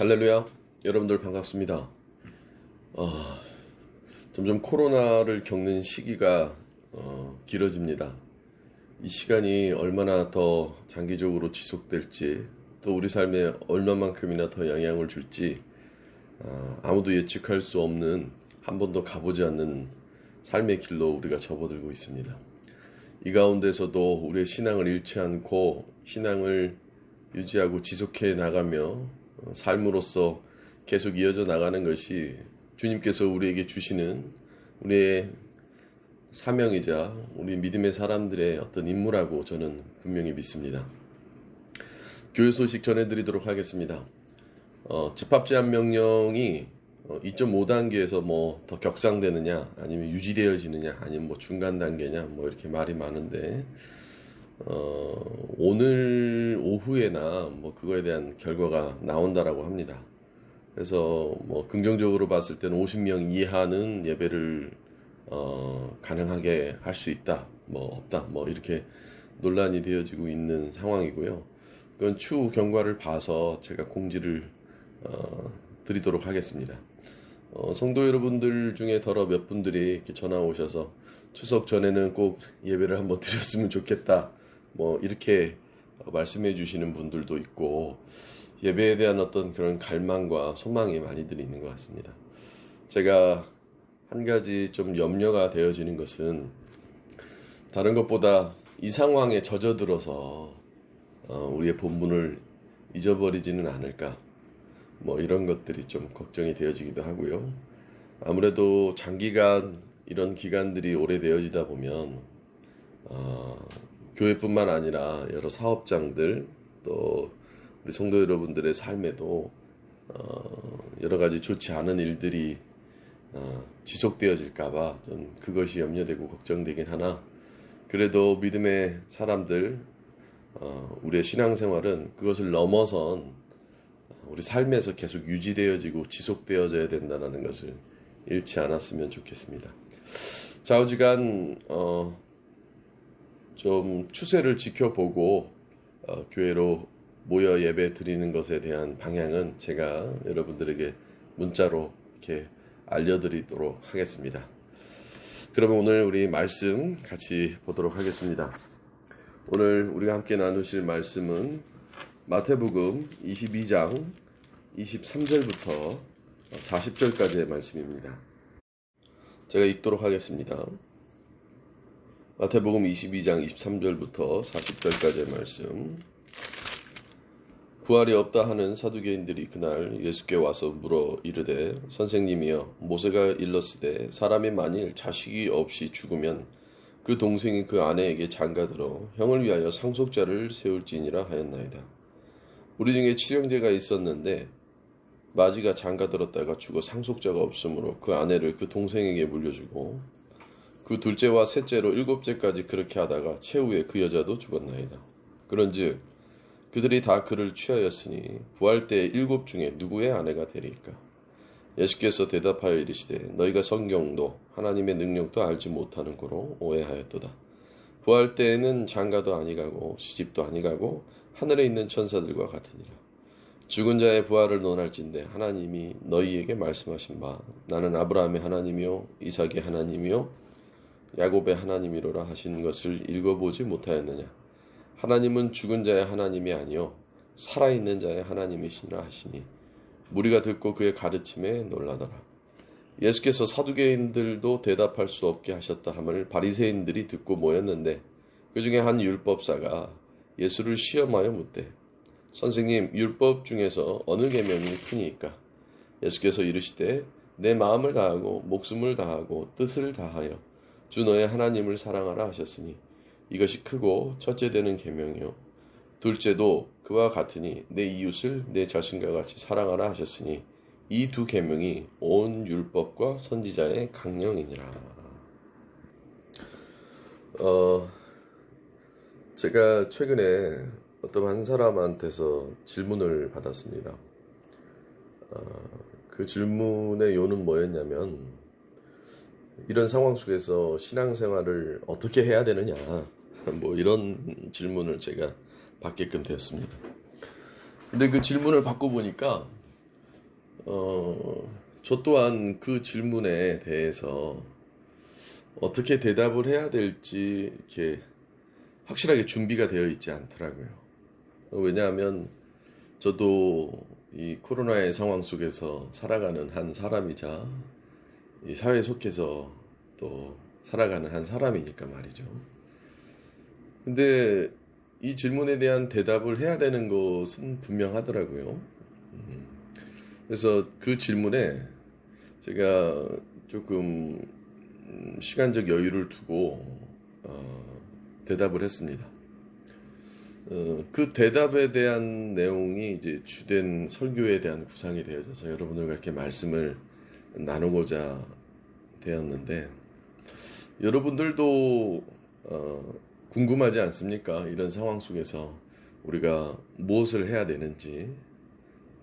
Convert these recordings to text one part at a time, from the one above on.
할렐루야, 여러분들 반갑습니다. 점점 코로나를 겪는 시기가 길어집니다. 이 시간이 얼마나 더 장기적으로 지속될지, 또 우리 삶에 얼마만큼이나 더 영향을 줄지 아무도 예측할 수 없는, 한 번도 가보지 않는 삶의 길로 우리가 접어들고 있습니다. 이 가운데서도 우리의 신앙을 잃지 않고 신앙을 유지하고 지속해 나가며 삶으로서 계속 이어져 나가는 것이 주님께서 우리에게 주시는 우리의 사명이자 우리 믿음의 사람들의 어떤 임무라고 저는 분명히 믿습니다. 교회 소식 전해드리도록 하겠습니다. 집합 제한 명령이 2.5단계에서 뭐 더 격상되느냐, 아니면 유지되어지느냐, 아니면 뭐 중간 단계냐, 뭐 이렇게 말이 많은데, 오늘 오후에나 뭐 그거에 대한 결과가 나온다라고 합니다. 그래서 뭐 긍정적으로 봤을 때는 50명 이하는 예배를 가능하게 할 수 있다, 뭐 없다, 뭐 이렇게 논란이 되어지고 있는 상황이고요. 그건 추후 경과를 봐서 제가 공지를 드리도록 하겠습니다. 성도 여러분들 중에 더러 몇 분들이 이렇게 전화 오셔서 추석 전에는 꼭 예배를 한번 드렸으면 좋겠다, 뭐 이렇게 말씀해 주시는 분들도 있고, 예배에 대한 어떤 그런 갈망과 소망이 많이들 있는 것 같습니다. 제가 한 가지 좀 염려가 되어지는 것은, 다른 것보다 이 상황에 젖어들어서 우리의 본분을 잊어버리지는 않을까, 뭐 이런 것들이 좀 걱정이 되어지기도 하고요. 아무래도 장기간 이런 기간들이 오래되어지다 보면 교회뿐만 아니라 여러 사업장들, 또 우리 성도 여러분들의 삶에도 여러 가지 좋지 않은 일들이 지속되어질까봐 좀 그것이 염려되고 걱정되긴 하나, 그래도 믿음의 사람들, 우리의 신앙생활은 그것을 넘어선 우리 삶에서 계속 유지되어지고 지속되어져야 된다는 것을 잃지 않았으면 좋겠습니다. 좌우지간 좀 추세를 지켜보고 교회로 모여 예배 드리는 것에 대한 방향은 제가 여러분들에게 문자로 이렇게 알려드리도록 하겠습니다. 그러면 오늘 우리 말씀 같이 보도록 하겠습니다. 오늘 우리가 함께 나누실 말씀은 마태복음 22장 23절부터 40절까지의 말씀입니다. 제가 읽도록 하겠습니다. 마태복음 22장 23절부터 40절까지의 말씀. 부활이 없다 하는 사두개인들이 그날 예수께 와서 물어 이르되, 선생님이여, 모세가 일렀으되 사람이 만일 자식이 없이 죽으면 그 동생이 그 아내에게 장가들어 형을 위하여 상속자를 세울지니라 하였나이다. 우리 중에 칠형제가 있었는데 마지가 장가들었다가 죽어 상속자가 없으므로 그 아내를 그 동생에게 물려주고, 그 둘째와 셋째로 일곱째까지 그렇게 하다가 최후에 그 여자도 죽었나이다. 그런즉 그들이 다 그를 취하였으니 부활 때 일곱 중에 누구의 아내가 되리이까? 예수께서 대답하여 이르시되, 너희가 성경도 하나님의 능력도 알지 못하는 고로 오해하였도다. 부활 때에는 장가도 아니가고 시집도 아니가고 하늘에 있는 천사들과 같으니라. 죽은 자의 부활을 논할진대 하나님이 너희에게 말씀하신 바 나는 아브라함의 하나님이요 이삭의 하나님이요 야곱의 하나님이로라 하신 것을 읽어보지 못하였느냐? 하나님은 죽은 자의 하나님이 아니요 살아있는 자의 하나님이시니라 하시니 무리가 듣고 그의 가르침에 놀라더라. 예수께서 사두개인들도 대답할 수 없게 하셨다 함을 바리새인들이 듣고 모였는데, 그 중에 한 율법사가 예수를 시험하여 묻되, 선생님, 율법 중에서 어느 계명이 크니이까? 예수께서 이르시되, 내 마음을 다하고 목숨을 다하고 뜻을 다하여 주 너의 하나님을 사랑하라 하셨으니 이것이 크고 첫째 되는 계명이요 둘째도 그와 같으니 내 이웃을 내 자신과 같이 사랑하라 하셨으니 이 두 계명이 온 율법과 선지자의 강령이니라. 제가 최근에 어떤 한 사람한테서 질문을 받았습니다. 그 질문의 요는 뭐였냐면, 이런 상황 속에서 신앙생활을 어떻게 해야 되느냐, 뭐 이런 질문을 제가 받게끔 되었습니다. 근데 그 질문을 받고 보니까 저 또한 그 질문에 대해서 어떻게 대답을 해야 될지 이렇게 확실하게 준비가 되어 있지 않더라고요. 왜냐하면 저도 이 코로나의 상황 속에서 살아가는 한 사람이자 이 사회에 속해서 또 살아가는 한 사람이니까 말이죠. 근데 이 질문에 대한 대답을 해야 되는 것은 분명하더라고요. 그래서 그 질문에 제가 조금 시간적 여유를 두고 대답을 했습니다. 그 대답에 대한 내용이 이제 주된 설교에 대한 구상이 되어져서 여러분들과 이렇게 말씀을 나누고자 되었는데, 여러분들도 궁금하지 않습니까? 이런 상황 속에서 우리가 무엇을 해야 되는지,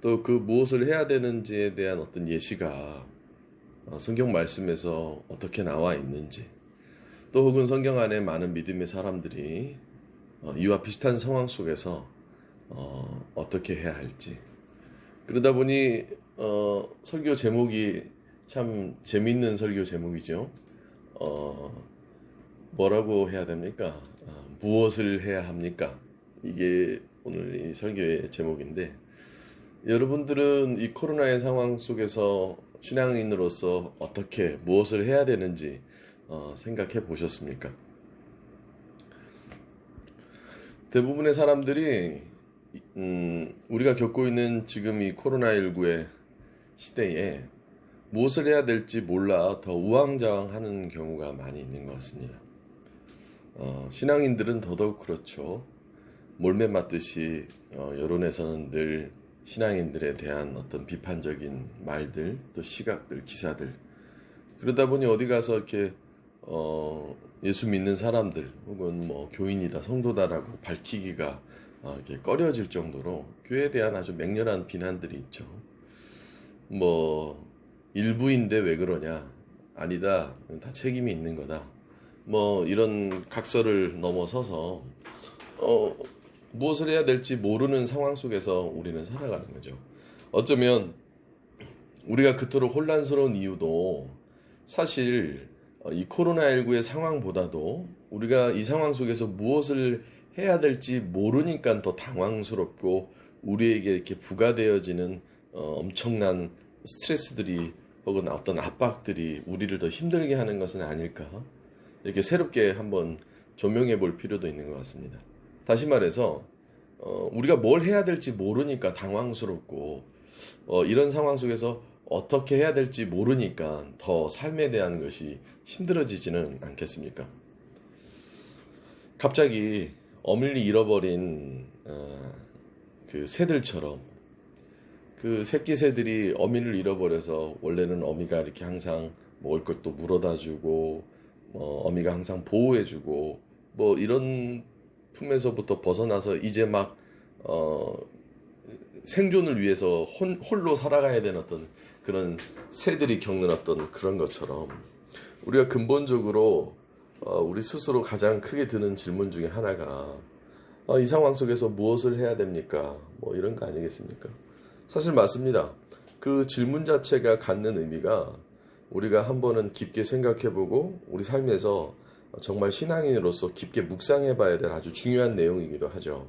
또 그 무엇을 해야 되는지에 대한 어떤 예시가 성경 말씀에서 어떻게 나와 있는지, 또 혹은 성경 안에 많은 믿음의 사람들이 이와 비슷한 상황 속에서 어떻게 해야 할지. 그러다 보니 설교 제목이 참 재밌는 설교 제목이죠. 뭐라고 해야 됩니까? 무엇을 해야 합니까? 이게 오늘 이 설교의 제목인데, 여러분들은 이 코로나의 상황 속에서 신앙인으로서 어떻게 무엇을 해야 되는지 생각해 보셨습니까? 대부분의 사람들이 우리가 겪고 있는 지금 이 코로나19의 시대에 무엇을 해야 될지 몰라 더 우왕좌왕하는 경우가 많이 있는 것 같습니다. 신앙인들은 더더욱 그렇죠. 몰매 맞듯이 여론에서는 늘 신앙인들에 대한 어떤 비판적인 말들, 또 시각들, 기사들, 그러다 보니 어디 가서 이렇게 예수 믿는 사람들 혹은 뭐 교인이다, 성도다라고 밝히기가 이렇게 꺼려질 정도로 교회에 대한 아주 맹렬한 비난들이 있죠. 뭐 일부인데 왜 그러냐, 아니다, 다 책임이 있는 거다, 뭐 이런 각설을 넘어서서 무엇을 해야 될지 모르는 상황 속에서 우리는 살아가는 거죠. 어쩌면 우리가 그토록 혼란스러운 이유도 사실 이 코로나19의 상황보다도 우리가 이 상황 속에서 무엇을 해야 될지 모르니까 더 당황스럽고 우리에게 이렇게 부과되어지는 엄청난 스트레스들이 혹은 어떤 압박들이 우리를 더 힘들게 하는 것은 아닐까, 이렇게 새롭게 한번 조명해 볼 필요도 있는 것 같습니다. 다시 말해서 우리가 뭘 해야 될지 모르니까 당황스럽고 이런 상황 속에서 어떻게 해야 될지 모르니까 더 삶에 대한 것이 힘들어지지는 않겠습니까? 갑자기 어밀리 잃어버린 그 새들처럼, 그 새끼 새들이 어미를 잃어버려서 원래는 어미가 이렇게 항상 먹을 것도 물어다 주고 어미가 항상 보호해주고 뭐 이런 품에서부터 벗어나서 이제 막 생존을 위해서 홀로 살아가야 되는 어떤 그런 새들이 겪는 어떤 그런 것처럼, 우리가 근본적으로 우리 스스로 가장 크게 드는 질문 중에 하나가 이 상황 속에서 무엇을 해야 됩니까? 뭐 이런 거 아니겠습니까? 사실 맞습니다. 그 질문 자체가 갖는 의미가 우리가 한 번은 깊게 생각해보고 우리 삶에서 정말 신앙인으로서 깊게 묵상해봐야 될 아주 중요한 내용이기도 하죠.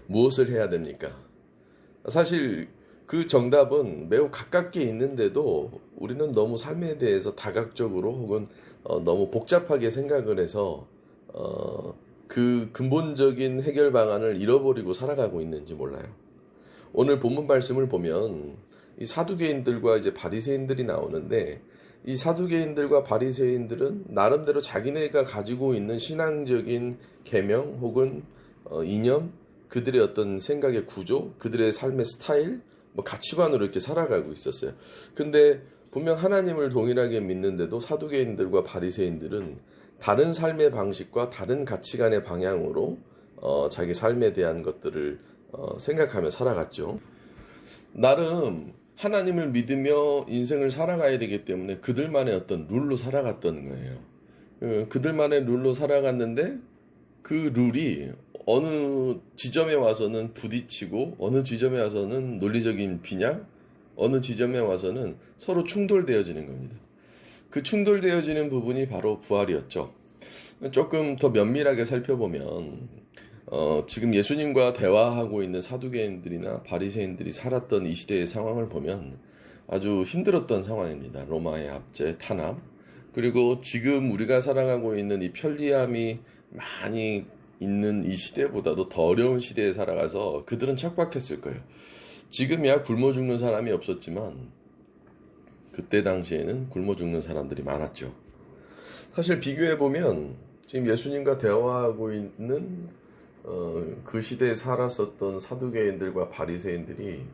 무엇을 해야 됩니까? 사실 그 정답은 매우 가깝게 있는데도 우리는 너무 삶에 대해서 다각적으로 혹은 너무 복잡하게 생각을 해서 그 근본적인 해결 방안을 잃어버리고 살아가고 있는지 몰라요. 오늘 본문 말씀을 보면 이 사두개인들과 이제 바리새인들이 나오는데, 이 사두개인들과 바리새인들은 나름대로 자기네가 가지고 있는 신앙적인 계명 혹은 이념, 그들의 어떤 생각의 구조, 그들의 삶의 스타일, 뭐 가치관으로 이렇게 살아가고 있었어요. 근데 분명 하나님을 동일하게 믿는데도 사두개인들과 바리새인들은 다른 삶의 방식과 다른 가치관의 방향으로 자기 삶에 대한 것들을 생각하며 살아갔죠. 나름 하나님을 믿으며 인생을 살아가야 되기 때문에 그들만의 어떤 룰로 살아갔던 거예요. 그들만의 룰로 살아갔는데 그 룰이 어느 지점에 와서는 부딪히고 어느 지점에 와서는 논리적인 빈약, 어느 지점에 와서는 서로 충돌되어지는 겁니다. 그 충돌되어지는 부분이 바로 부활이었죠. 조금 더 면밀하게 살펴보면 지금 예수님과 대화하고 있는 사두개인들이나 바리새인들이 살았던 이 시대의 상황을 보면 아주 힘들었던 상황입니다. 로마의 압제, 탄압, 그리고 지금 우리가 살아가고 있는 이 편리함이 많이 있는 이 시대보다도 더 어려운 시대에 살아가서 그들은 척박했을 거예요. 지금이야 굶어 죽는 사람이 없었지만 그때 당시에는 굶어 죽는 사람들이 많았죠. 사실 비교해보면 지금 예수님과 대화하고 있는 그 시대에 살았었던 사두개인들과 바리새인들이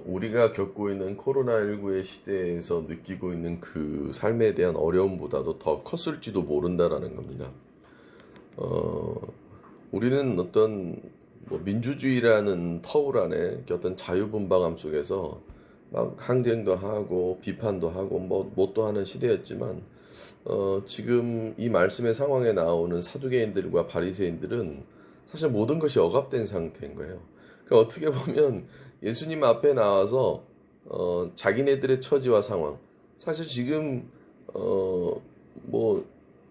우리가 겪고 있는 코로나19의 시대에서 느끼고 있는 그 삶에 대한 어려움보다도 더 컸을지도 모른다라는 겁니다. 우리는 어떤 민주주의라는 터울 안에 어떤 자유분방함 속에서 막 항쟁도 하고 비판도 하고 뭣도 하는 시대였지만 지금 이 말씀의 상황에 나오는 사두개인들과 바리새인들은 사실 모든 것이 억압된 상태인 거예요. 그러니까 어떻게 보면 예수님 앞에 나와서 자기네들의 처지와 상황, 사실 지금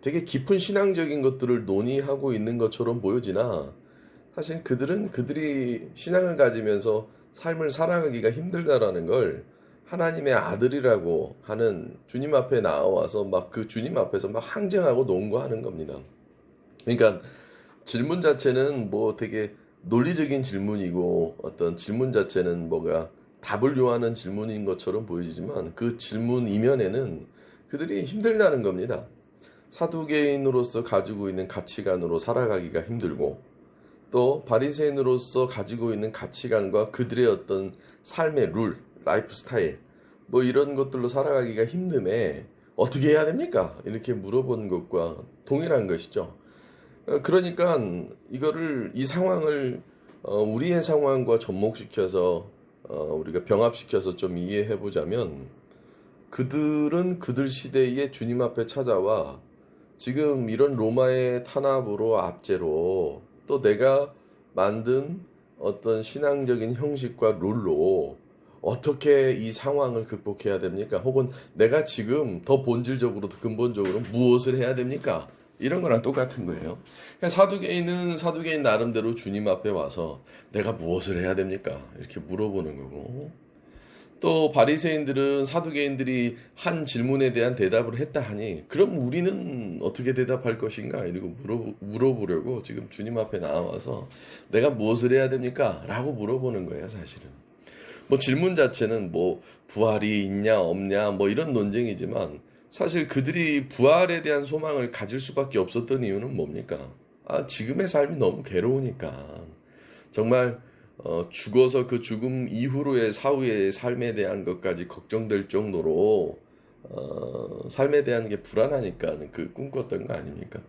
되게 깊은 신앙적인 것들을 논의하고 있는 것처럼 보여지나 사실 그들이 신앙을 가지면서 삶을 살아가기가 힘들다라는 걸 하나님의 아들이라고 하는 주님 앞에 나와서 막 그 주님 앞에서 막 항쟁하고 논거하는 겁니다. 그러니까 질문 자체는 되게 논리적인 질문이고 어떤 질문 자체는 뭐가 답을 요하는 질문인 것처럼 보이지만 그 질문 이면에는 그들이 힘들다는 겁니다. 사두개인으로서 가지고 있는 가치관으로 살아가기가 힘들고 또 바리새인으로서 가지고 있는 가치관과 그들의 어떤 삶의 룰, 라이프 스타일 이런 것들로 살아가기가 힘듦에 어떻게 해야 됩니까? 이렇게 물어본 것과 동일한 것이죠. 그러니까 이 상황을 우리의 상황과 접목시켜서 우리가 병합시켜서 좀 이해해 보자면 그들은 그들 시대의 주님 앞에 찾아와 지금 이런 로마의 탄압으로 압제로 또 내가 만든 어떤 신앙적인 형식과 룰로 어떻게 이 상황을 극복해야 됩니까? 혹은 내가 지금 더 본질적으로 더 근본적으로 무엇을 해야 됩니까? 이런 거랑 똑같은 거예요. 사두개인은 사두개인 나름대로 주님 앞에 와서 내가 무엇을 해야 됩니까? 이렇게 물어보는 거고 또 바리새인들은 사두개인들이 한 질문에 대한 대답을 했다 하니 그럼 우리는 어떻게 대답할 것인가? 이러고 물어보려고 지금 주님 앞에 나와서 내가 무엇을 해야 됩니까? 라고 물어보는 거예요, 사실은. 질문 자체는 부활이 있냐 없냐 이런 논쟁이지만 사실 그들이 부활에 대한 소망을 가질 수밖에 없었던 이유는 뭡니까? 지금의 삶이 너무 괴로우니까 정말 죽어서 그 죽음 이후로의 사후의 삶에 대한 것까지 걱정될 정도로 삶에 대한 게 불안하니까 그 꿈꿨던 거 아닙니까?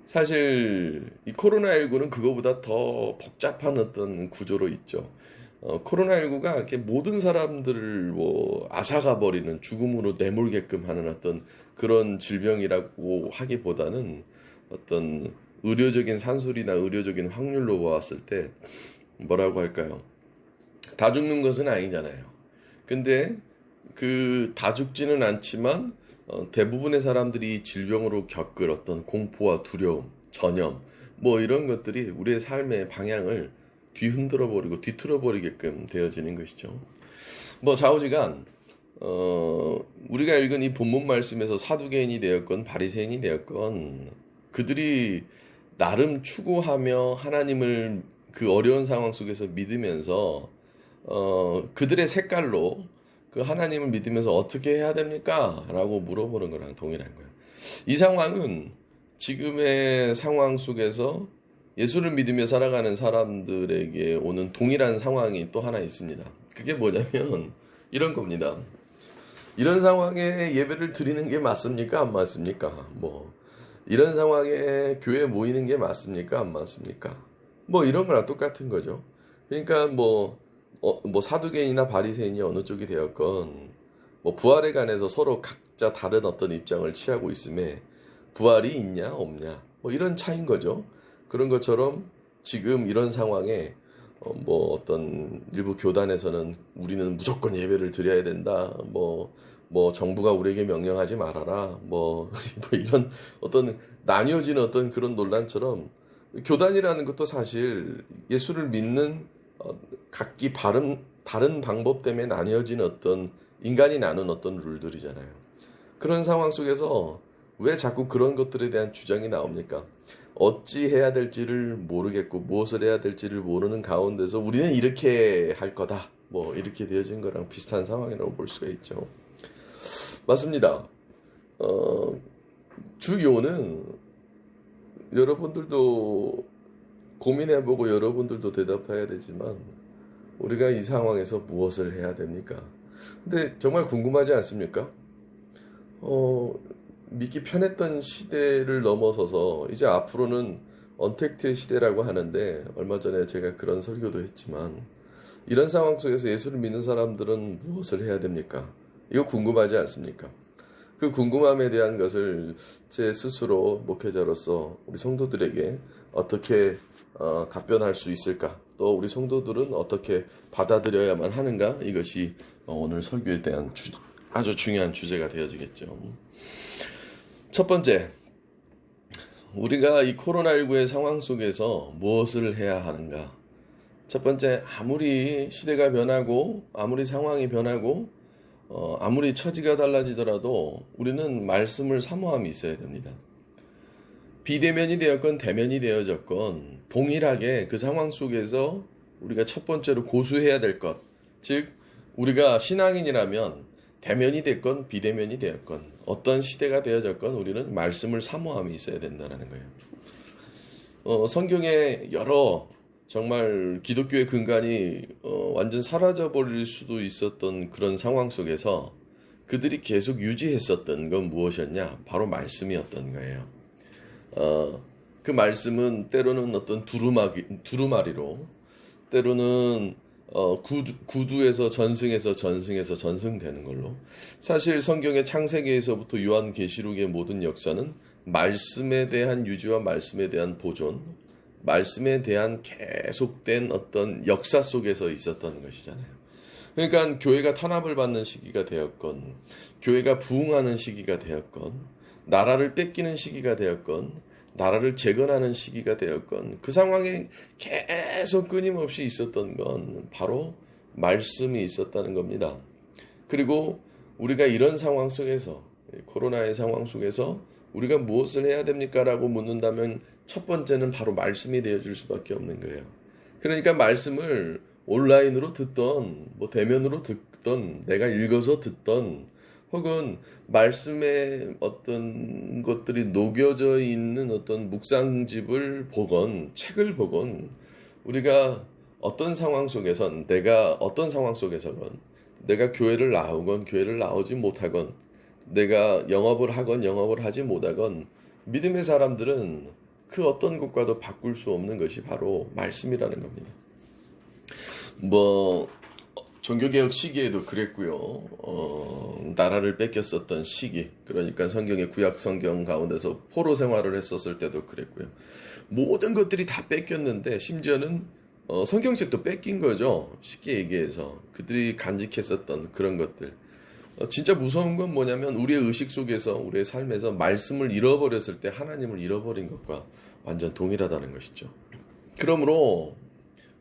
사실 이 코로나19는 그거보다 더 복잡한 어떤 구조로 있죠. 코로나19가 이렇게 모든 사람들을 앗아가 버리는 죽음으로 내몰게끔 하는 어떤 그런 질병이라고 하기보다는 어떤 의료적인 산술이나 의료적인 확률로 보았을 때 뭐라고 할까요? 다 죽는 것은 아니잖아요. 근데 다 죽지는 않지만 대부분의 사람들이 질병으로 겪을 어떤 공포와 두려움, 전염 이런 것들이 우리의 삶의 방향을 뒤흔들어 버리고 뒤틀어 버리게끔 되어지는 것이죠. 좌우지간 우리가 읽은 이 본문 말씀에서 사두개인이 되었건 바리새인이 되었건 그들이 나름 추구하며 하나님을 그 어려운 상황 속에서 믿으면서 그들의 색깔로 그 하나님을 믿으면서 어떻게 해야 됩니까? 라고 물어보는 거랑 동일한 거예요. 이 상황은 지금의 상황 속에서 예수를 믿으며 살아가는 사람들에게 오는 동일한 상황이 또 하나 있습니다. 그게 뭐냐면 이런 겁니다. 이런 상황에 예배를 드리는 게 맞습니까? 안 맞습니까? 이런 상황에 교회 모이는 게 맞습니까? 안 맞습니까? 이런 거랑 똑같은 거죠. 그러니까 사두개인이나 바리새인이 어느 쪽이 되었건 부활에 관해서 서로 각자 다른 어떤 입장을 취하고 있음에 부활이 있냐 없냐 이런 차이인 거죠. 그런 것처럼 지금 이런 상황에 뭐 어떤 일부 교단에서는 우리는 무조건 예배를 드려야 된다. 뭐 정부가 우리에게 명령하지 말아라. 뭐 이런 어떤 나뉘어지는 어떤 그런 논란처럼 교단이라는 것도 사실 예수를 믿는 각기 다른 방법 때문에 나뉘어지는 어떤 인간이 나눈 어떤 룰들이잖아요. 그런 상황 속에서 왜 자꾸 그런 것들에 대한 주장이 나옵니까? 어찌 해야 될지를 모르겠고 무엇을 해야 될지를 모르는 가운데서 우리는 이렇게 할 거다. 뭐 이렇게 되어진 거랑 비슷한 상황이라고 볼 수가 있죠. 맞습니다. 주요는 여러분들도 고민해보고 여러분들도 대답해야 되지만 우리가 이 상황에서 무엇을 해야 됩니까? 근데 정말 궁금하지 않습니까? 믿기 편했던 시대를 넘어서서 이제 앞으로는 언택트의 시대라고 하는데 얼마 전에 제가 그런 설교도 했지만 이런 상황 속에서 예수를 믿는 사람들은 무엇을 해야 됩니까? 이거 궁금하지 않습니까? 그 궁금함에 대한 것을 제 스스로 목회자로서 우리 성도들에게 어떻게 답변할 수 있을까? 또 우리 성도들은 어떻게 받아들여야만 하는가? 이것이 오늘 설교에 대한 아주 중요한 주제가 되어지겠죠. 첫 번째, 우리가 이 코로나19의 상황 속에서 무엇을 해야 하는가? 첫 번째, 아무리 시대가 변하고 아무리 상황이 변하고 아무리 처지가 달라지더라도 우리는 말씀을 사모함이 있어야 됩니다. 비대면이 되었건 대면이 되어졌건 동일하게 그 상황 속에서 우리가 첫 번째로 고수해야 될 것, 즉 우리가 신앙인이라면 대면이 됐건 비대면이 되었건 어떤 시대가 되어졌건 우리는 말씀을 사모함이 있어야 된다는 거예요. 성경에 여러 정말 기독교의 근간이 완전 사라져버릴 수도 있었던 그런 상황 속에서 그들이 계속 유지했었던 건 무엇이었냐? 바로 말씀이었던 거예요. 그 말씀은 때로는 어떤 두루마리로, 때로는 구두에서 전승해서 전승되는 걸로. 사실 성경의 창세기에서부터 요한계시록의 모든 역사는 말씀에 대한 유지와 말씀에 대한 보존, 말씀에 대한 계속된 어떤 역사 속에서 있었던 것이잖아요. 그러니까 교회가 탄압을 받는 시기가 되었건, 교회가 부흥하는 시기가 되었건, 나라를 뺏기는 시기가 되었건, 나라를 재건하는 시기가 되었건 그 상황에 계속 끊임없이 있었던 건 바로 말씀이 있었다는 겁니다. 그리고 우리가 이런 상황 속에서 코로나의 상황 속에서 우리가 무엇을 해야 됩니까? 라고 묻는다면 첫 번째는 바로 말씀이 되어줄 수밖에 없는 거예요. 그러니까 말씀을 온라인으로 듣던 뭐 대면으로 듣던 내가 읽어서 듣던 혹은 말씀에 어떤 것들이 녹여져 있는 어떤 묵상집을 보건 책을 보건 우리가 어떤 상황 속에선 내가 어떤 상황 속에서건 내가 교회를 나오건 교회를 나오지 못하건 내가 영업을 하건 영업을 하지 못하건 믿음의 사람들은 그 어떤 것과도 바꿀 수 없는 것이 바로 말씀이라는 겁니다. 종교개혁 시기에도 그랬고요. 나라를 뺏겼었던 시기, 그러니까 성경의 구약 성경 가운데서 포로 생활을 했었을 때도 그랬고요. 모든 것들이 다 뺏겼는데 심지어는 성경책도 뺏긴 거죠. 쉽게 얘기해서 그들이 간직했었던 그런 것들. 진짜 무서운 건 뭐냐면 우리의 의식 속에서 우리의 삶에서 말씀을 잃어버렸을 때 하나님을 잃어버린 것과 완전 동일하다는 것이죠. 그러므로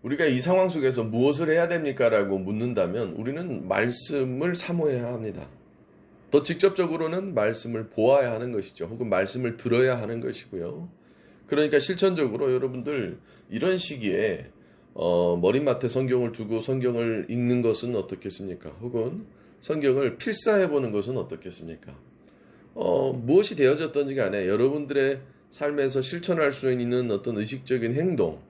우리가 이 상황 속에서 무엇을 해야 됩니까? 라고 묻는다면 우리는 말씀을 사모해야 합니다. 더 직접적으로는 말씀을 보아야 하는 것이죠. 혹은 말씀을 들어야 하는 것이고요. 그러니까 실천적으로 여러분들 이런 시기에 머리맡에 성경을 두고 성경을 읽는 것은 어떻겠습니까? 혹은 성경을 필사해보는 것은 어떻겠습니까? 무엇이 되어졌던지 간에 여러분들의 삶에서 실천할 수 있는 어떤 의식적인 행동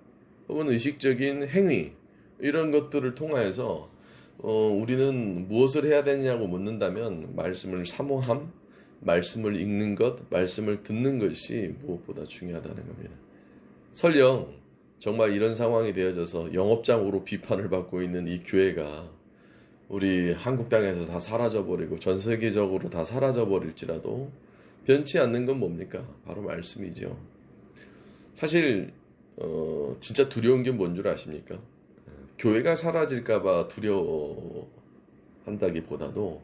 혹은 의식적인 행위 이런 것들을 통하여서 우리는 무엇을 해야 되냐고 묻는다면 말씀을 사모함, 말씀을 읽는 것, 말씀을 듣는 것이 무엇보다 중요하다는 겁니다. 설령 정말 이런 상황이 되어져서 영업장으로 비판을 받고 있는 이 교회가 우리 한국 땅에서 다 사라져버리고 전 세계적으로 다 사라져버릴지라도 변치 않는 건 뭡니까? 바로 말씀이죠. 사실 진짜 두려운 게 뭔 줄 아십니까? 교회가 사라질까봐 두려워한다기보다도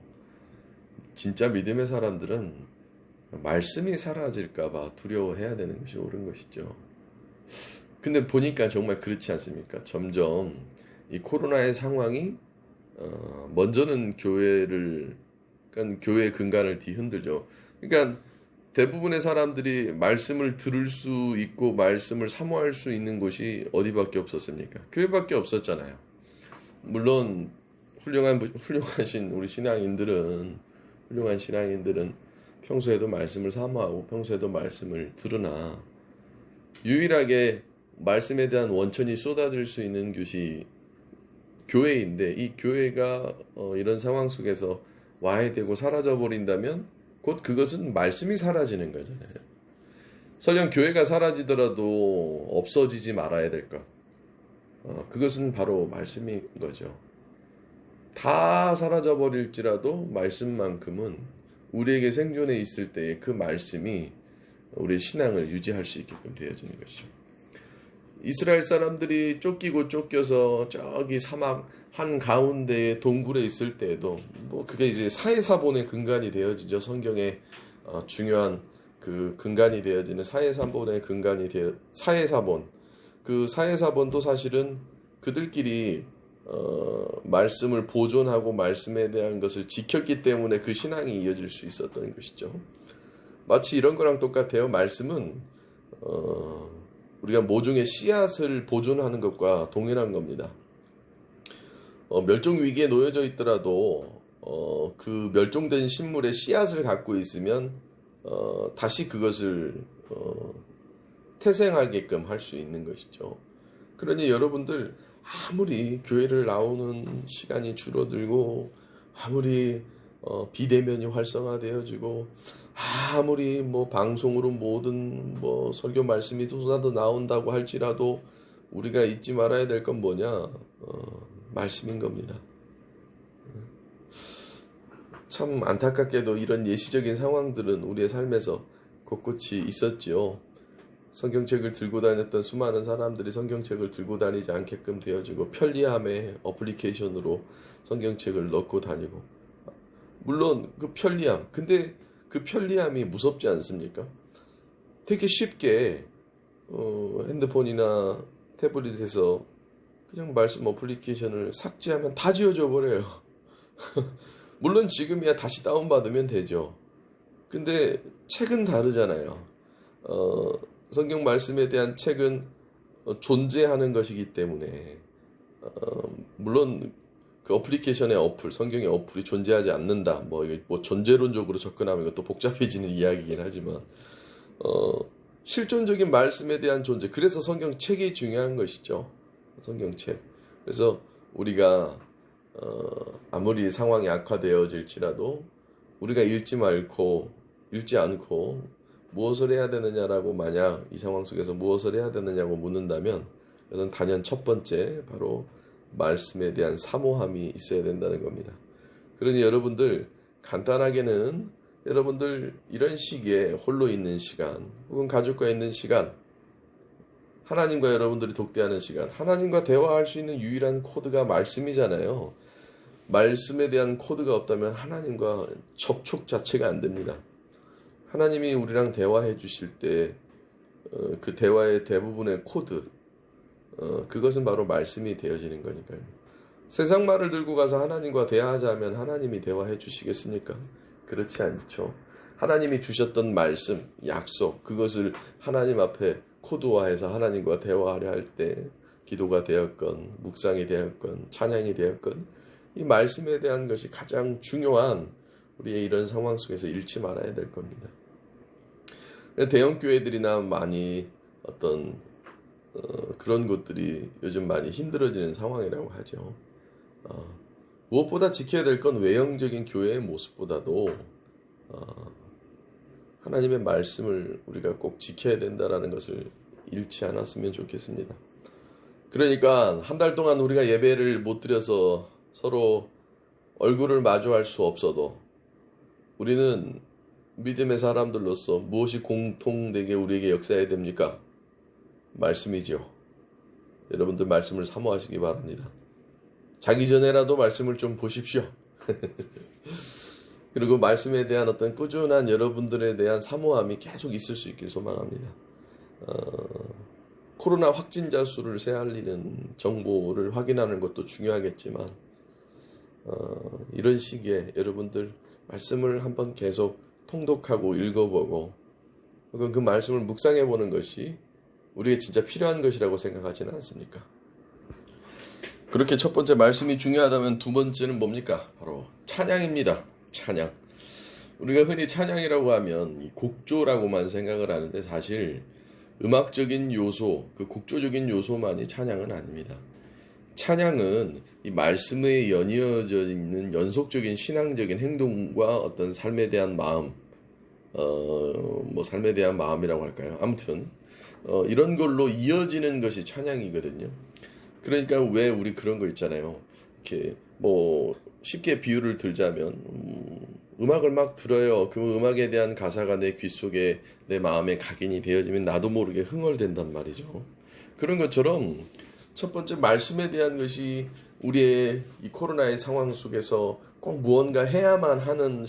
진짜 믿음의 사람들은 말씀이 사라질까봐 두려워해야 되는 것이 옳은 것이죠. 근데 보니까 정말 그렇지 않습니까? 점점 이 코로나의 상황이 먼저는 그러니까 교회의 근간을 뒤흔들죠. 그러니까 대부분의 사람들이 말씀을 들을 수 있고 말씀을 사모할 수 있는 곳이 어디밖에 없었습니까? 교회밖에 없었잖아요. 물론 훌륭하신 우리 훌륭한 신앙인들은 평소에도 말씀을 사모하고 평소에도 말씀을 들으나 유일하게 말씀에 대한 원천이 쏟아질 수 있는 곳이 교회인데, 이 교회가 이런 상황 속에서 와야 되고 사라져 버린다면 곧 그것은 말씀이 사라지는 거잖아요. 설령 교회가 사라지더라도 없어지지 말아야 될 것, 그것은 바로 말씀인 거죠. 다 사라져 버릴지라도 말씀만큼은 우리에게 생존해 있을 때에 그 말씀이 우리의 신앙을 유지할 수 있게끔 되어지는 것이죠. 이스라엘 사람들이 쫓겨서 저기 사막 한 가운데에 동굴에 있을 때에도 그게 이제 사해사본의 근간이 되어지죠. 성경의 중요한 그 근간이 되어지는 사해사본의 사해사본. 그 사해사본도 사실은 그들끼리 말씀을 보존하고 말씀에 대한 것을 지켰기 때문에 그 신앙이 이어질 수 있었던 것이죠. 마치 이런 거랑 똑같아요. 말씀은 우리가 모종의 씨앗을 보존하는 것과 동일한 겁니다. 멸종 위기에 놓여져 있더라도 그 멸종된 식물의 씨앗을 갖고 있으면 다시 그것을 태생하게끔 할 수 있는 것이죠. 그러니 여러분들 아무리 교회를 나오는 시간이 줄어들고 아무리 비대면이 활성화되어지고 아무리 방송으로 모든 설교 말씀이 쏟아져 나온다고 할지라도 우리가 잊지 말아야 될 건 뭐냐? 말씀인 겁니다. 참 안타깝게도 이런 예시적인 상황들은 우리의 삶에서 곳곳이 있었지요. 성경책을 들고 다녔던 수많은 사람들이 성경책을 들고 다니지 않게끔 되어지고 편리함의 어플리케이션으로 성경책을 넣고 다니고, 물론 그 편리함, 근데 그 편리함이 무섭지 않습니까? 되게 쉽게 핸드폰이나 태블릿에서 그냥 말씀 어플리케이션을 삭제하면 다 지워져 버려요. 물론 지금이야 다시 다운받으면 되죠. 근데 책은 다르잖아요. 성경 말씀에 대한 책은 존재하는 것이기 때문에 물론 그 어플리케이션의 성경의 어플이 존재하지 않는다. 존재론적으로 접근하면 이것도 복잡해지는 이야기이긴 하지만 실존적인 말씀에 대한 존재. 그래서 성경책이 중요한 것이죠. 성경책. 그래서 우리가 아무리 상황이 악화되어질지라도 우리가 읽지 않고 무엇을 해야 되느냐라고, 만약 이 상황 속에서 무엇을 해야 되느냐고 묻는다면 그것은 단연 첫 번째 바로 말씀에 대한 사모함이 있어야 된다는 겁니다. 그러니 여러분들 간단하게는 여러분들 이런 시기에 홀로 있는 시간 혹은 가족과 있는 시간, 하나님과 여러분들이 독대하는 시간, 하나님과 대화할 수 있는 유일한 코드가 말씀이잖아요. 말씀에 대한 코드가 없다면 하나님과 접촉 자체가 안 됩니다. 하나님이 우리랑 대화해 주실 때 그 대화의 대부분의 코드, 그것은 바로 말씀이 되어지는 거니까요. 세상 말을 들고 가서 하나님과 대화하자면 하나님이 대화해 주시겠습니까? 그렇지 않죠. 하나님이 주셨던 말씀, 약속, 그것을 하나님 앞에 코드화해서 하나님과 대화하려 할 때 기도가 되었건 묵상이 되었건 찬양이 되었건 이 말씀에 대한 것이 가장 중요한 우리의 이런 상황 속에서 잃지 말아야 될 겁니다. 대형 교회들이나 많이 그런 것들이 요즘 많이 힘들어지는 상황이라고 하죠. 무엇보다 지켜야 될 건 외형적인 교회의 모습보다도 하나님의 말씀을 우리가 꼭 지켜야 된다라는 것을 잃지 않았으면 좋겠습니다. 그러니까 한 달 동안 우리가 예배를 못 드려서 서로 얼굴을 마주할 수 없어도 우리는 믿음의 사람들로서 무엇이 공통되게 우리에게 역사해야 됩니까? 말씀이지요. 여러분들 말씀을 사모하시기 바랍니다. 자기 전에라도 말씀을 좀 보십시오. 그리고 말씀에 대한 어떤 꾸준한 여러분들에 대한 사모함이 계속 있을 수 있길 소망합니다. 코로나 확진자 수를 새알리는 정보를 확인하는 것도 중요하겠지만 이런 시기에 여러분들 말씀을 한번 계속 통독하고 읽어보고 혹은 그 말씀을 묵상해 보는 것이 우리에게 진짜 필요한 것이라고 생각하지는 않습니까? 그렇게 첫 번째 말씀이 중요하다면 두 번째는 뭡니까? 바로 찬양입니다. 찬양. 우리가 흔히 찬양이라고 하면 이 곡조라고만 생각을 하는데 사실 음악적인 요소, 그 곡조적인 요소만이 찬양은 아닙니다. 찬양은 이 말씀에 연이어져 있는 연속적인 신앙적인 행동과 어떤 삶에 대한 마음, 삶에 대한 마음이라고 할까요? 아무튼 이런 걸로 이어지는 것이 찬양이거든요. 그러니까 왜 우리 그런 거 있잖아요. 이렇게 쉽게 비유를 들자면 음악을 막 들어요. 그 음악에 대한 가사가 내 귀 속에 내 마음에 각인이 되어지면 나도 모르게 흥얼댄단 말이죠. 그런 것처럼 첫 번째 말씀에 대한 것이 우리의 이 코로나의 상황 속에서 꼭 무언가 해야만 하는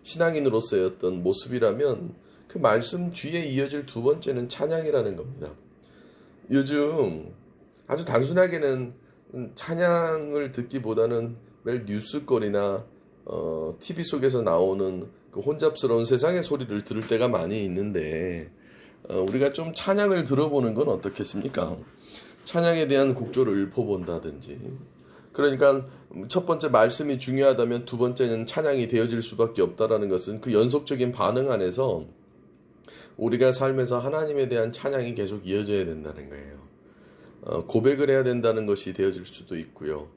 신앙인으로서의 어떤 모습이라면 그 말씀 뒤에 이어질 두 번째는 찬양이라는 겁니다. 요즘 아주 단순하게는 찬양을 듣기보다는 매일 뉴스거리나 TV 속에서 나오는 그 혼잡스러운 세상의 소리를 들을 때가 많이 있는데 우리가 좀 찬양을 들어보는 건 어떻겠습니까? 찬양에 대한 곡조를 읊어본다든지 그러니까 첫 번째 말씀이 중요하다면 두 번째는 찬양이 되어질 수밖에 없다라는 것은 그 연속적인 반응 안에서 우리가 삶에서 하나님에 대한 찬양이 계속 이어져야 된다는 거예요. 고백을 해야 된다는 것이 되어질 수도 있고요.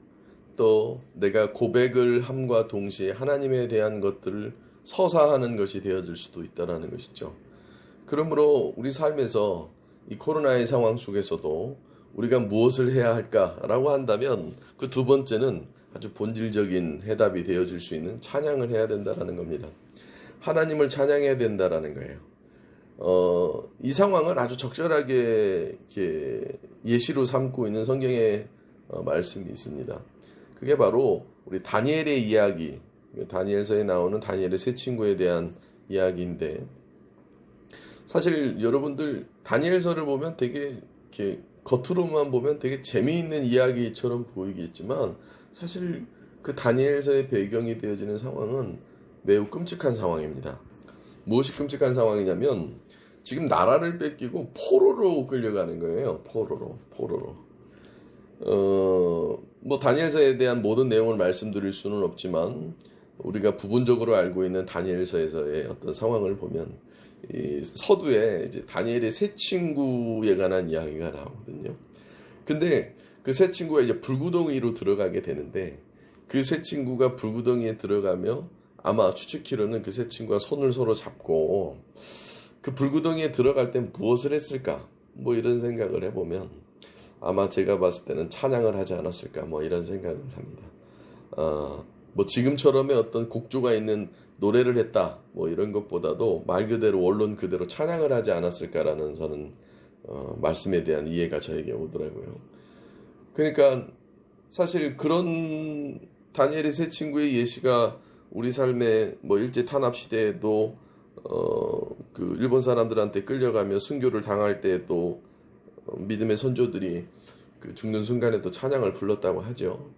또 내가 고백을 함과 동시에 하나님에 대한 것들을 서사하는 것이 되어질 수도 있다는 것이죠. 그러므로 우리 삶에서 이 코로나의 상황 속에서도 우리가 무엇을 해야 할까라고 한다면 그 두 번째는 아주 본질적인 해답이 되어질 수 있는 찬양을 해야 된다는 겁니다. 하나님을 찬양해야 된다는 거예요. 이 상황을 아주 적절하게 이렇게 예시로 삼고 있는 성경의 말씀이 있습니다. 그게 바로 우리 다니엘의 이야기, 다니엘서에 나오는 다니엘의 세 친구에 대한 이야기인데 사실 여러분들 다니엘서를 보면 되게 이렇게 겉으로만 보면 되게 재미있는 이야기처럼 보이겠지만 사실 그 다니엘서의 배경이 되어지는 상황은 매우 끔찍한 상황입니다. 무엇이 끔찍한 상황이냐면 지금 나라를 뺏기고 포로로 끌려가는 거예요. 포로로. 다니엘서에 대한 모든 내용을 말씀드릴 수는 없지만 우리가 부분적으로 알고 있는 다니엘서에서의 어떤 상황을 보면 이 서두에 이제 다니엘의 세 친구에 관한 이야기가 나오거든요. 근데 그 세 친구가 이제 불구덩이로 들어가게 되는데 그 세 친구가 불구덩이에 들어가며 아마 추측키로는 그 세 친구가 손을 서로 잡고 그 불구덩이에 들어갈 땐 무엇을 했을까? 이런 생각을 해보면 아마 제가 봤을 때는 찬양을 하지 않았을까? 이런 생각을 합니다. 지금처럼의 어떤 곡조가 있는 노래를 했다. 이런 것보다도 말 그대로 원론 그대로 찬양을 하지 않았을까라는 저는 말씀에 대한 이해가 저에게 오더라고요. 그러니까 사실 그런 다니엘의 세 친구의 예시가 우리 삶의 일제 탄압 시대에도 그 일본 사람들한테 끌려가며 순교를 당할 때에도 믿음의 선조들이 그 죽는 순간에도 찬양을 불렀다고 하죠.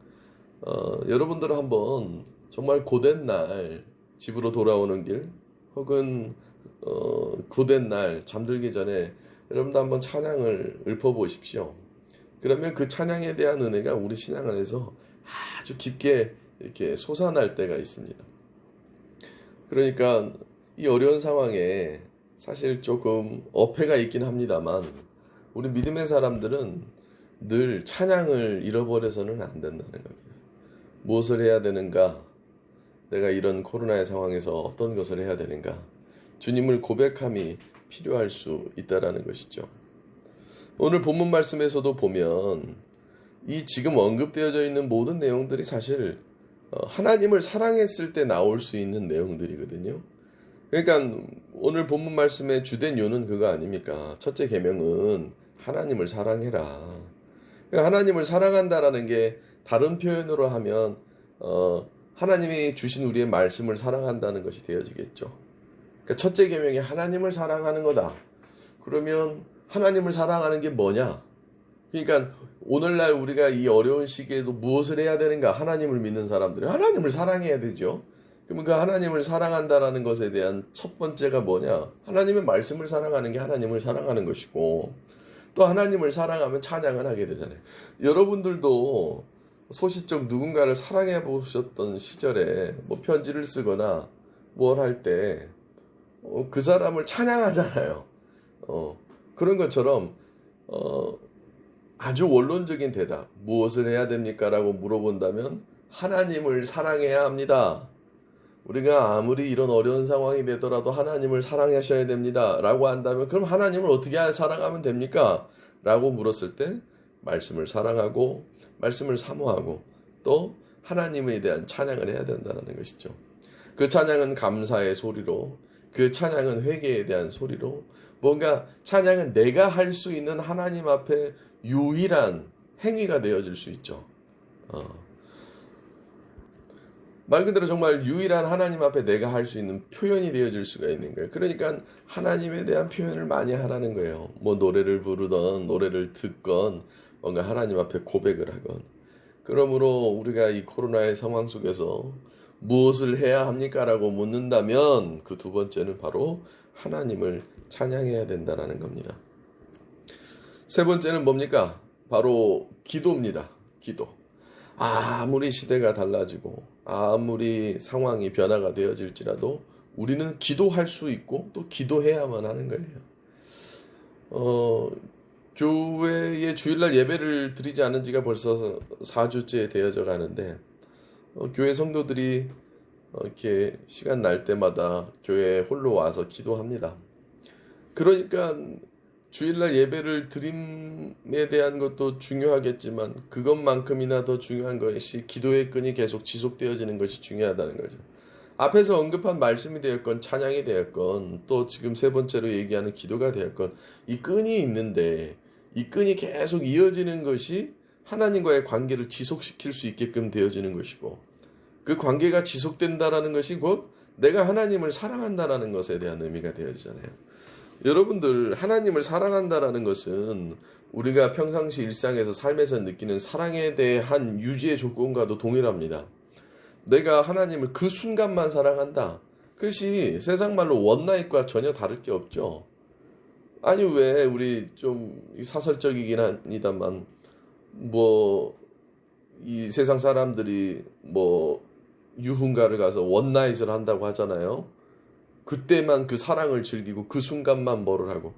여러분들은 한번 정말 고된 날 집으로 돌아오는 길 혹은 고된 날 잠들기 전에 여러분도 한번 찬양을 읊어보십시오. 그러면 그 찬양에 대한 은혜가 우리 신앙 안에서 아주 깊게 이렇게 솟아날 때가 있습니다. 그러니까 이 어려운 상황에 사실 조금 어폐가 있긴 합니다만 우리 믿음의 사람들은 늘 찬양을 잃어버려서는 안 된다는 겁니다. 무엇을 해야 되는가? 내가 이런 코로나의 상황에서 어떤 것을 해야 되는가? 주님을 고백함이 필요할 수 있다라는 것이죠. 오늘 본문 말씀에서도 보면 이 지금 언급되어져 있는 모든 내용들이 사실 하나님을 사랑했을 때 나올 수 있는 내용들이거든요. 그러니까 오늘 본문 말씀의 주된 요는 그거 아닙니까? 첫째 계명은 하나님을 사랑해라. 하나님을 사랑한다라는 게 다른 표현으로 하면 하나님이 주신 우리의 말씀을 사랑한다는 것이 되어지겠죠. 그러니까 첫째 계명이 하나님을 사랑하는 거다. 그러면 하나님을 사랑하는 게 뭐냐? 그러니까 오늘날 우리가 이 어려운 시기에도 무엇을 해야 되는가? 하나님을 믿는 사람들이 하나님을 사랑해야 되죠. 그러면 그 하나님을 사랑한다라는 것에 대한 첫 번째가 뭐냐? 하나님의 말씀을 사랑하는 게 하나님을 사랑하는 것이고, 또 하나님을 사랑하면 찬양을 하게 되잖아요. 여러분들도 소시적 누군가를 사랑해 보셨던 시절에 뭐 편지를 쓰거나 뭘 할 때 그 사람을 찬양하잖아요. 그런 것처럼 아주 원론적인 대답, 무엇을 해야 됩니까? 라고 물어본다면 하나님을 사랑해야 합니다. 우리가 아무리 이런 어려운 상황이 되더라도 하나님을 사랑하셔야 됩니다. 라고 한다면 그럼 하나님을 어떻게 사랑하면 됩니까? 라고 물었을 때 말씀을 사랑하고 말씀을 사모하고 또 하나님에 대한 찬양을 해야 된다는 것이죠. 그 찬양은 감사의 소리로, 그 찬양은 회개에 대한 소리로, 뭔가 찬양은 내가 할 수 있는 하나님 앞에 유일한 행위가 되어질 수 있죠. 말 그대로 정말 유일한 하나님 앞에 내가 할 수 있는 표현이 되어질 수가 있는 거예요. 그러니까 하나님에 대한 표현을 많이 하라는 거예요. 뭐 노래를 부르던 노래를 듣건 뭔가 하나님 앞에 고백을 하건. 그러므로 우리가 이 코로나의 상황 속에서 무엇을 해야 합니까? 라고 묻는다면 그 두 번째는 바로 하나님을 찬양해야 된다는 겁니다. 세 번째는 뭡니까? 바로 기도입니다. 기도. 아무리 시대가 달라지고 아무리 상황이 변화가 되어질지라도 우리는 기도할 수 있고 또 기도해야만 하는 거예요. 교회에 주일날 예배를 드리지 않은 지가 벌써 4주째 되어져 가는데 교회 성도들이 이렇게 시간 날 때마다 교회에 홀로 와서 기도합니다. 그러니까 주일날 예배를 드림에 대한 것도 중요하겠지만 그것만큼이나 더 중요한 것이 기도의 끈이 계속 지속되어지는 것이 중요하다는 거죠. 앞에서 언급한 말씀이 되었건 찬양이 되었건 또 지금 세 번째로 얘기하는 기도가 되었건 이 끈이 있는데 이 끈이 계속 이어지는 것이 하나님과의 관계를 지속시킬 수 있게끔 되어지는 것이고 그 관계가 지속된다라는 것이 곧 내가 하나님을 사랑한다라는 것에 대한 의미가 되어지잖아요. 여러분들 하나님을 사랑한다라는 것은 우리가 평상시 일상에서 삶에서 느끼는 사랑에 대한 유지의 조건과도 동일합니다. 내가 하나님을 그 순간만 사랑한다. 그것이 세상 말로 원나잇과 전혀 다를 게 없죠. 아니 왜 우리 좀 사설적이긴 합니다만 뭐 이 세상 사람들이 뭐 유흥가를 가서 원나잇을 한다고 하잖아요. 그때만 그 사랑을 즐기고 그 순간만 뭐를 하고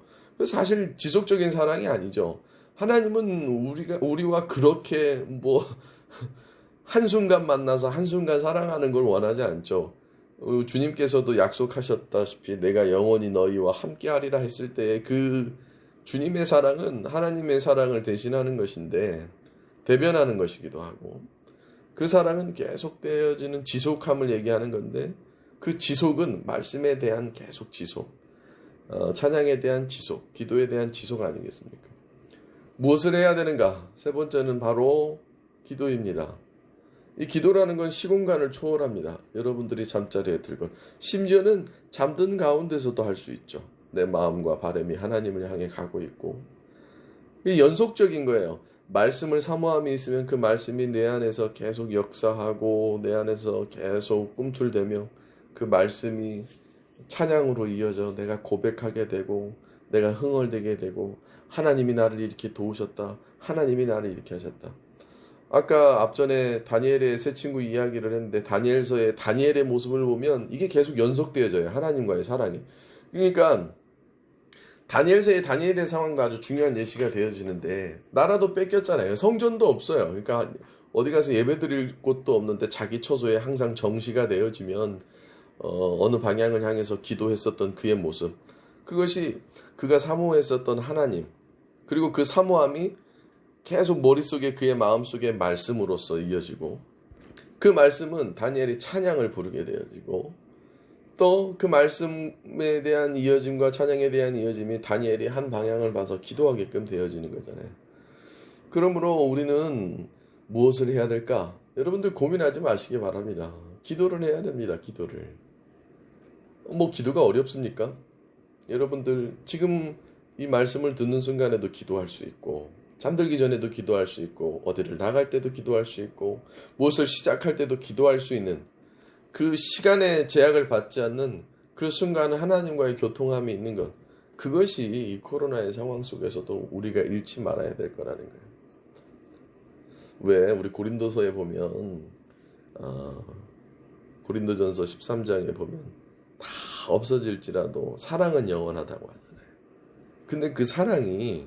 사실 지속적인 사랑이 아니죠. 하나님은 우리와 그렇게 뭐 한순간 만나서 한순간 사랑하는 걸 원하지 않죠. 주님께서도 약속하셨다시피 내가 영원히 너희와 함께하리라 했을 때 그 주님의 사랑은 하나님의 사랑을 대신하는 것인데 대변하는 것이기도 하고 그 사랑은 계속되어지는 지속함을 얘기하는 건데 그 지속은 말씀에 대한 계속 지속, 찬양에 대한 지속, 기도에 대한 지속 아니겠습니까? 무엇을 해야 되는가? 세 번째는 바로 기도입니다. 이 기도라는 건 시공간을 초월합니다. 여러분들이 잠자리에 들건 심지어는 잠든 가운데서도 할 수 있죠. 내 마음과 바람이 하나님을 향해 가고 있고 이 연속적인 거예요. 말씀을 사모함이 있으면 그 말씀이 내 안에서 계속 역사하고 내 안에서 계속 꿈틀대며 그 말씀이 찬양으로 이어져 내가 고백하게 되고 내가 흥얼대게 되고 하나님이 나를 이렇게 도우셨다. 하나님이 나를 이렇게 하셨다. 아까 앞전에 다니엘의 세 친구 이야기를 했는데 다니엘서의 다니엘의 모습을 보면 이게 계속 연속되어져요. 하나님과의 사랑이. 그러니까 다니엘서의 다니엘의 상황도 아주 중요한 예시가 되어지는데 나라도 뺏겼잖아요. 성전도 없어요. 그러니까 어디 가서 예배 드릴 곳도 없는데 자기 처소에 항상 정시가 되어지면 어느 방향을 향해서 기도했었던 그의 모습, 그것이 그가 사모했었던 하나님, 그리고 그 사모함이 계속 머릿속에 그의 마음속에 말씀으로서 이어지고 그 말씀은 다니엘이 찬양을 부르게 되어지고 또 그 말씀에 대한 이어짐과 찬양에 대한 이어짐이 다니엘이 한 방향을 봐서 기도하게끔 되어지는 거잖아요. 그러므로 우리는 무엇을 해야 될까? 여러분들 고민하지 마시기 바랍니다. 기도를 해야 됩니다. 기도를. 뭐 기도가 어렵습니까? 여러분들 지금 이 말씀을 듣는 순간에도 기도할 수 있고, 잠들기 전에도 기도할 수 있고, 어디를 나갈 때도 기도할 수 있고, 무엇을 시작할 때도 기도할 수 있는 그 시간의 제약을 받지 않는 그 순간 하나님과의 교통함이 있는 것, 그것이 이 코로나의 상황 속에서도 우리가 잃지 말아야 될 거라는 거예요. 왜 우리 고린도서에 보면 고린도전서 13장에 보면 다 없어질지라도 사랑은 영원하다고 하잖아요. 근데 그 사랑이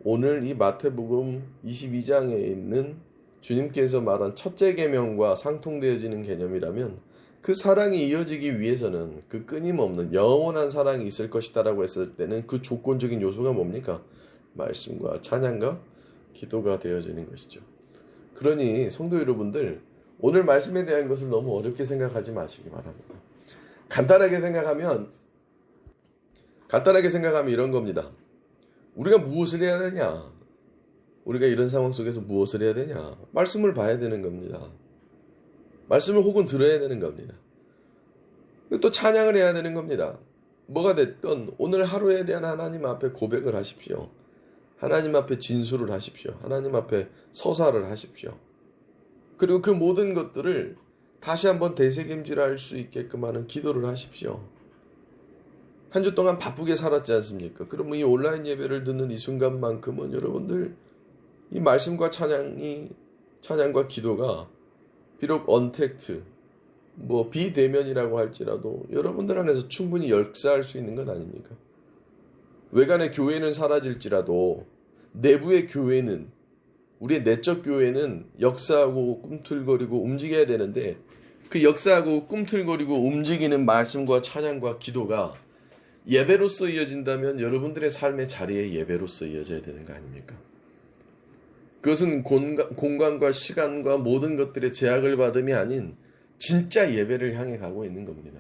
오늘 이 마태복음 22장에 있는 주님께서 말한 첫째 계명과 상통되어지는 개념이라면 그 사랑이 이어지기 위해서는 그 끊임없는 영원한 사랑이 있을 것이다라고 했을 때는 그 조건적인 요소가 뭡니까? 말씀과 찬양과 기도가 되어지는 것이죠. 그러니 성도 여러분들, 오늘 말씀에 대한 것을 너무 어렵게 생각하지 마시기 바랍니다. 간단하게 생각하면 이런 겁니다. 우리가 무엇을 해야 되냐? 우리가 이런 상황 속에서 무엇을 해야 되냐? 말씀을 봐야 되는 겁니다. 말씀을 혹은 들어야 되는 겁니다. 또 찬양을 해야 되는 겁니다. 뭐가 됐든 오늘 하루에 대한 하나님 앞에 고백을 하십시오. 하나님 앞에 진술을 하십시오. 하나님 앞에 서사를 하십시오. 그리고 그 모든 것들을 다시 한번 되새김질할 수 있게끔 하는 기도를 하십시오. 한 주 동안 바쁘게 살았지 않습니까? 그러면 이 온라인 예배를 듣는 이 순간만큼은 여러분들 이 말씀과 찬양과 기도가 비록 언택트, 비대면이라고 할지라도 여러분들 안에서 충분히 역사할 수 있는 것 아닙니까? 외관의 교회는 사라질지라도 내부의 교회는, 우리의 내적 교회는 역사하고 꿈틀거리고 움직여야 되는데, 그 역사하고 꿈틀거리고 움직이는 말씀과 찬양과 기도가 예배로서 이어진다면 여러분들의 삶의 자리에 예배로서 이어져야 되는 거 아닙니까? 그것은 공간과 시간과 모든 것들의 제약을 받음이 아닌 진짜 예배를 향해 가고 있는 겁니다.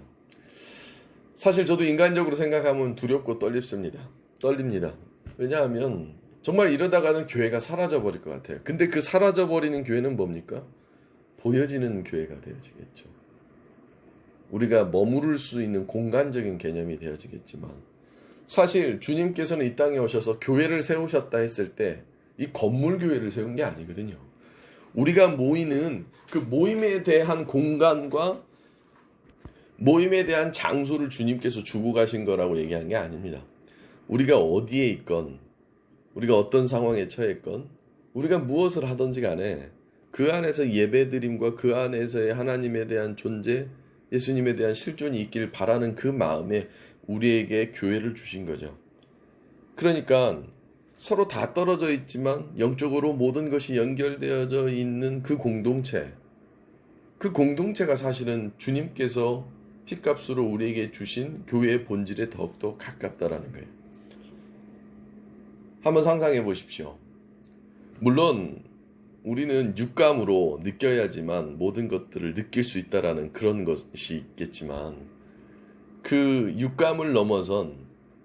사실 저도 인간적으로 생각하면 두렵고 떨립니다. 왜냐하면 정말 이러다가는 교회가 사라져버릴 것 같아요. 근데 그 사라져버리는 교회는 뭡니까? 보여지는 교회가 되어지겠죠. 우리가 머무를 수 있는 공간적인 개념이 되어지겠지만, 사실 주님께서는 이 땅에 오셔서 교회를 세우셨다 했을 때 이 건물 교회를 세운 게 아니거든요. 우리가 모이는 그 모임에 대한 공간과 모임에 대한 장소를 주님께서 주고 가신 거라고 얘기한 게 아닙니다. 우리가 어디에 있건, 우리가 어떤 상황에 처해 있건, 우리가 무엇을 하든지 간에 그 안에서 예배드림과 그 안에서의 하나님에 대한 존재, 예수님에 대한 실존이 있길 바라는 그 마음에 우리에게 교회를 주신 거죠. 그러니까 서로 다 떨어져 있지만 영적으로 모든 것이 연결되어져 있는 그 공동체가 사실은 주님께서 피값으로 우리에게 주신 교회의 본질에 더욱더 가깝다라는 거예요. 한번 상상해 보십시오. 물론 우리는 육감으로 느껴야지만 모든 것들을 느낄 수 있다라는 그런 것이 있겠지만, 그 육감을 넘어선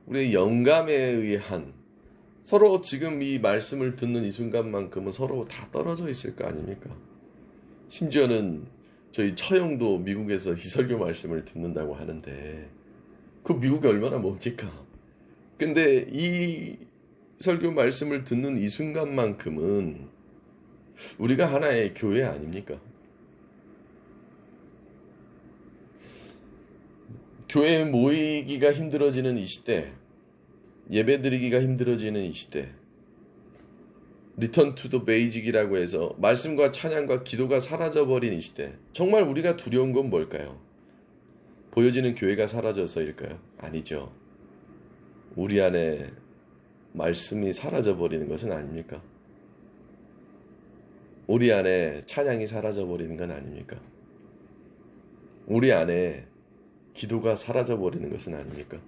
우리의 영감에 의한, 서로 지금 이 말씀을 듣는 이 순간만큼은 서로 다 떨어져 있을 거 아닙니까? 심지어는 저희 처형도 미국에서 이 설교 말씀을 듣는다고 하는데, 그 미국이 얼마나 멉니까? 근데 이 설교 말씀을 듣는 이 순간만큼은 우리가 하나의 교회 아닙니까? 교회에 모이기가 힘들어지는 이 시대, 예배드리기가 힘들어지는 이 시대, 리턴 투 더 베이직이라고 해서 말씀과 찬양과 기도가 사라져버린 이 시대, 정말 우리가 두려운 건 뭘까요? 보여지는 교회가 사라져서일까요? 아니죠. 우리 안에 말씀이 사라져버리는 것은 아닙니까? 우리 안에 찬양이 사라져버리는 건 아닙니까? 우리 안에 기도가 사라져버리는 것은 아닙니까?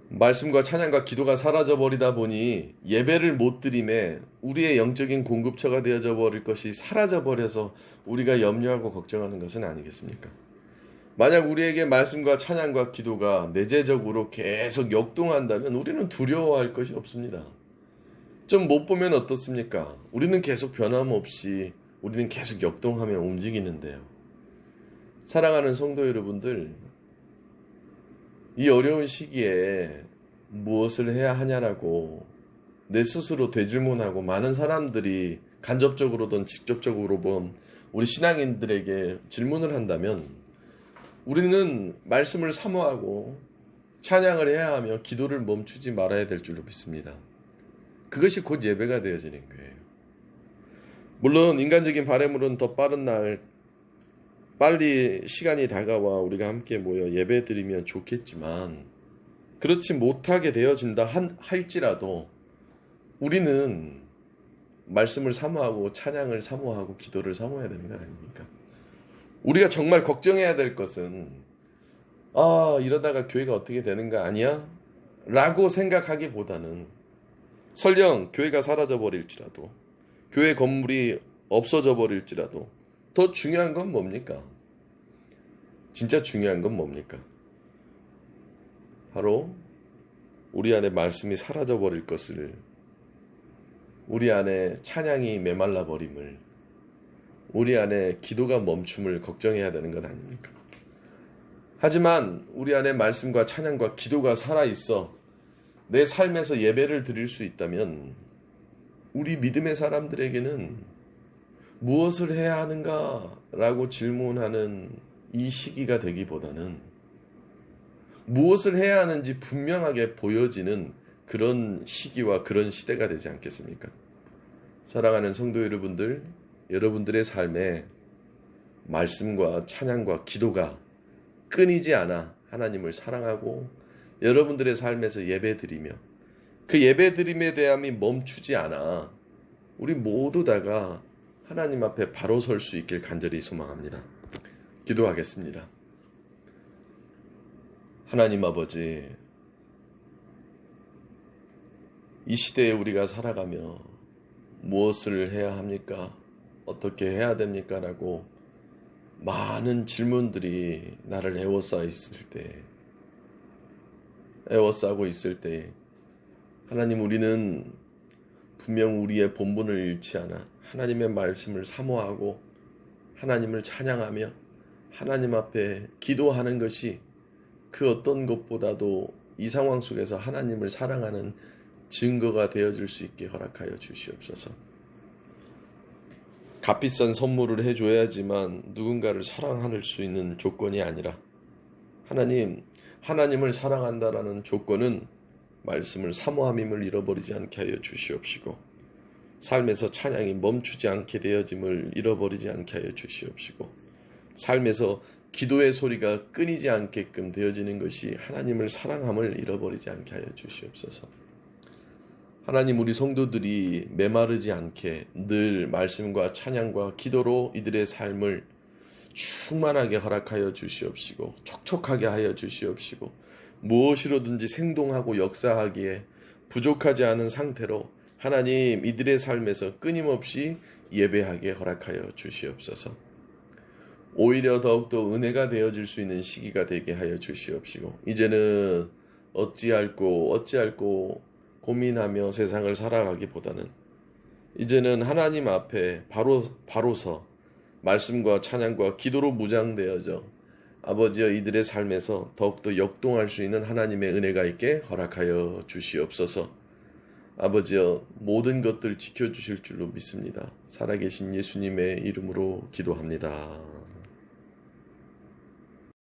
말씀과 찬양과 기도가 사라져버리다 보니 예배를 못 드림에 우리의 영적인 공급처가 되어져 버릴 것이 사라져버려서 우리가 염려하고 걱정하는 것은 아니겠습니까? 만약 우리에게 말씀과 찬양과 기도가 내재적으로 계속 역동한다면 우리는 두려워할 것이 없습니다. 좀 못 보면 어떻습니까? 우리는 계속 변함없이 우리는 계속 역동하며 움직이는데요. 사랑하는 성도 여러분들, 이 어려운 시기에 무엇을 해야 하냐라고 내 스스로 되질문하고 많은 사람들이 간접적으로든 직접적으로든 우리 신앙인들에게 질문을 한다면 우리는 말씀을 사모하고 찬양을 해야 하며 기도를 멈추지 말아야 될 줄로 믿습니다. 그것이 곧 예배가 되어지는 거예요. 물론 인간적인 바람으로는 더 빠른 날 빨리 시간이 다가와 우리가 함께 모여 예배 드리면 좋겠지만 그렇지 못하게 되어진다 할지라도 우리는 말씀을 사모하고 찬양을 사모하고 기도를 사모해야 되는 거 아닙니까? 우리가 정말 걱정해야 될 것은 이러다가 교회가 어떻게 되는 거 아니야? 라고 생각하기보다는 설령 교회가 사라져 버릴지라도 교회 건물이 없어져 버릴지라도 더 중요한 건 뭡니까? 진짜 중요한 건 뭡니까? 바로 우리 안에 말씀이 사라져 버릴 것을, 우리 안에 찬양이 메말라 버림을, 우리 안에 기도가 멈춤을 걱정해야 되는 것 아닙니까? 하지만 우리 안에 말씀과 찬양과 기도가 살아있어 내 삶에서 예배를 드릴 수 있다면 우리 믿음의 사람들에게는 무엇을 해야 하는가 라고 질문하는 이 시기가 되기보다는 무엇을 해야 하는지 분명하게 보여지는 그런 시기와 그런 시대가 되지 않겠습니까? 사랑하는 성도 여러분들, 여러분들의 삶에 말씀과 찬양과 기도가 끊이지 않아 하나님을 사랑하고 여러분들의 삶에서 예배드리며 그 예배드림에 대함이 멈추지 않아 우리 모두 다가 하나님 앞에 바로 설 수 있길 간절히 소망합니다. 기도하겠습니다. 하나님 아버지, 이 시대에 우리가 살아가며 무엇을 해야 합니까? 어떻게 해야 됩니까? 라고 많은 질문들이 나를 에워싸고 있을 때 하나님, 우리는 분명 우리의 본분을 잃지 않아 하나님의 말씀을 사모하고 하나님을 찬양하며 하나님 앞에 기도하는 것이 그 어떤 것보다도 이 상황 속에서 하나님을 사랑하는 증거가 되어줄 수 있게 허락하여 주시옵소서. 값비싼 선물을 해줘야지만 누군가를 사랑할 수 있는 조건이 아니라 하나님을 사랑한다라는 조건은 말씀을 사모함임을 잃어버리지 않게 하여 주시옵시고 삶에서 찬양이 멈추지 않게 되어짐을 잃어버리지 않게 하여 주시옵시고 삶에서 기도의 소리가 끊이지 않게끔 되어지는 것이 하나님을 사랑함을 잃어버리지 않게 하여 주시옵소서. 하나님, 우리 성도들이 메마르지 않게 늘 말씀과 찬양과 기도로 이들의 삶을 충만하게 허락하여 주시옵시고 촉촉하게 하여 주시옵시고 무엇이로든지 생동하고 역사하기에 부족하지 않은 상태로 하나님 이들의 삶에서 끊임없이 예배하게 허락하여 주시옵소서. 오히려 더욱더 은혜가 되어질 수 있는 시기가 되게 하여 주시옵시고 이제는 어찌할꼬 고민하며 세상을 살아가기보다는 이제는 하나님 앞에 바로 서 말씀과 찬양과 기도로 무장되어져 아버지여 이들의 삶에서 더욱더 역동할 수 있는 하나님의 은혜가 있게 허락하여 주시옵소서. 아버지여 모든 것들 지켜주실 줄로 믿습니다. 살아계신 예수님의 이름으로 기도합니다.